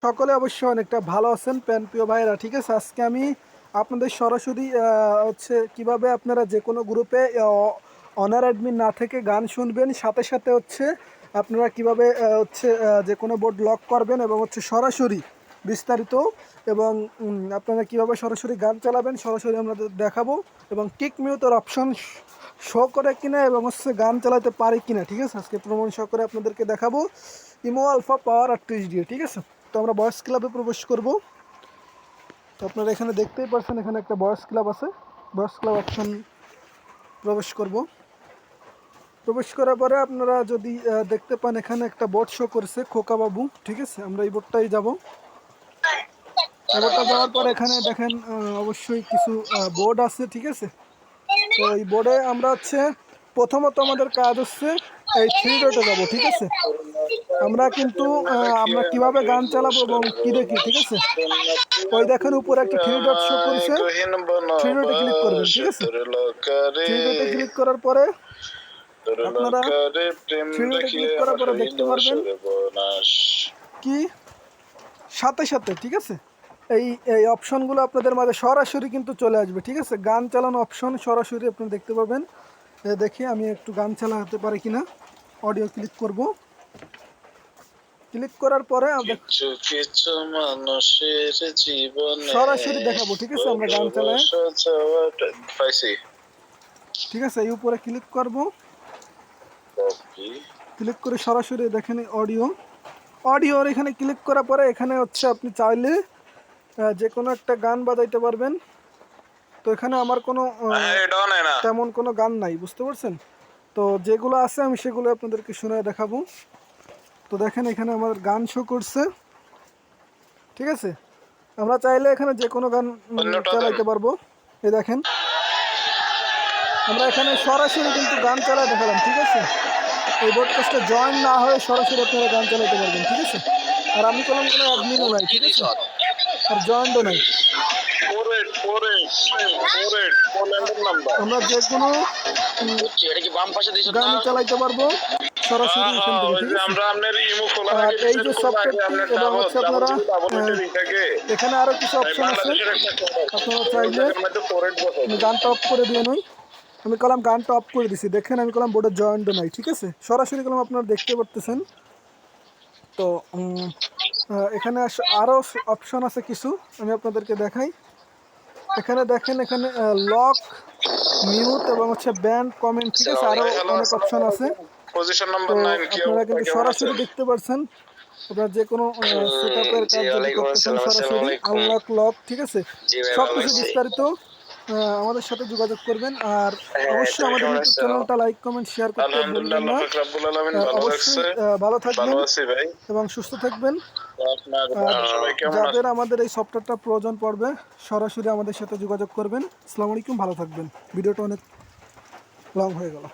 সকলে অবশ্যই অনেকটা ভালো আছেন প্রিয় ভাইয়েরা, ঠিক আছে। আজকে আমি আপনাদের সরাসরি হচ্ছে কিভাবে আপনারা যে কোনো গ্রুপে অনার অ্যাডমিন না থেকে গান শুনবেন, সাথে সাথে হচ্ছে আপনারা কিভাবে যে কোনো বোর্ড লক করবেন এবং হচ্ছে সরাসরি বিস্তারিত এবং আপনারা কিভাবে সরাসরি গান চালাবেন সরাসরি আমাদের দেখাবো এবং কিক মিউটের অপশন শো করে কিনা এবং হচ্ছে গান চালাতে পারি কিনা, ঠিক আছে। আজকে প্রমাণ শো করে আপনাদেরকে দেখাবো ইমো আলফা পাওয়ার 38 দিয়ে, ঠিক আছে। তো আমরা বয়েস ক্লাবে প্রবেশ করব। তো আপনারা এখানে দেখতেই পাচ্ছেন এখানে একটা বয়েস ক্লাব আছে। বয়েস ক্লাব অপশন প্রবেশ করব। প্রবেশ করার পরে আপনারা যদি দেখতে পান এখানে একটা বোর্ড শো করছে খোকা বাবু, ঠিক আছে। আমরা এই বোর্ডটাই যাব। এই বোর্ডটা যাওয়ার পরে এখানে দেখেন অবশ্যই কিছু বোর্ড আছে, ঠিক আছে। তো এই বোর্ডে আমরা প্রথমত আমাদের কাজ এই থ্রি ডটে যাব, ঠিক আছে। আমরা কিন্তু আমরা কিভাবে গান চালাবো এবং কি দেখি, ঠিক আছে। ওই দেখেন উপরে একটা থ্রি ডট শো করছে, থ্রি ডটে ক্লিক করবেন, ঠিক আছে। থ্রি ডটে ক্লিক করার পরে আপনারা থ্রি ডটে ক্লিক করার পরে দেখতে পারবেন কি সাথে সাথে, ঠিক আছে, এই এই অপশনগুলো আপনাদের মাঝে সরাসরি কিন্তু চলে আসবে, ঠিক আছে। গান চালানো অপশন সরাসরি আপনারা দেখতে পাবেন। দেখি আমি একটু গান চালাতে পারি কিনা। অডিও ক্লিক করব। ক্লিক করার পরে কিছু মানুষের জীবনে সরাসরি দেখাবো, ঠিক আছে। আমরা গান চালাই পাইছি, ঠিক আছে। এই উপরে ক্লিক করব। ক্লিক করে সরাসরি দেখেন অডিওর এখানে ক্লিক করার পরে এখানে আপনি চাইলে যে কোনো একটা গান বাজাইতে পারবেন। তো এখানে আমার কোনো তেমন কোনো গান নাই, বুঝতে পারছেন। তো যেগুলো আছে আমি সেগুলো আপনাদেরকে শুনে দেখাবো। তো দেখেন এখানে আমার গান শো করছে, ঠিক আছে। আমরা চাইলে এখানে যে কোনো গান চালাইতে পারবো। এই দেখেন আমরা এখানে সরাসরি কিন্তু গান চালাই দেখালাম, ঠিক আছে। এই ব্রডকাস্টে জয়েন না হয়ে সরাসরি আপনারা গান চালাতে পারবেন, ঠিক আছে। আর আমি কোনো অ্যাডমিনও নাই, ঠিক আছে, আর জয়েন্টও নাই। আমরা যে কোনো গান চালাইতে পারবো সরাসরি এখান থেকে, ঠিক আছে। আর এই যে সফটওয়্যারটি এবং আপনারা এখানে আরো কিছু অপশন আছে। আপনারা চাইলে আমি গানটা অফ করে দিয়ে নই, আমি কলাম গানটা অফ করে দিছি। দেখেন আমি কলাম বোর্ডে জয়েন্টও নাই, ঠিক আছে। সরাসরি কলাম আপনারা দেখতে পারতেছেন। তো এখানে আরও অপশন আছে কিছু, আমি আপনাদেরকে দেখাই। এখানে দেখেন এখানে লক, মিউট এবং ব্যান্ড, কমেন্ট, ঠিক আছে। আরও অনেক অপশন আছে। তো আপনারা কিন্তু সরাসরি দেখতে পাচ্ছেন আপনারা যে কোনো সেটআপের কাজ যদি করতেছেন সরাসরি আনলক, লক, ঠিক আছে। সব কিছু বিস্তারিত আমাদের সাথে যোগাযোগ করবেন। আর অবশ্যই আমাদের ইউটিউব চ্যানেলটা লাইক, কমেন্ট, শেয়ার করতে ভুলবেন না। অবশ্যই ভালো থাকবেন এবং সুস্থ থাকবেন। যাদের আমাদের এই সফটওয়্যারটা প্রয়োজন পড়বে সরাসরি আমাদের সাথে যোগাযোগ করবেন। আসসালামু আলাইকুম, ভালো থাকবেন। ভিডিওটা অনেক লং হয়ে গেল।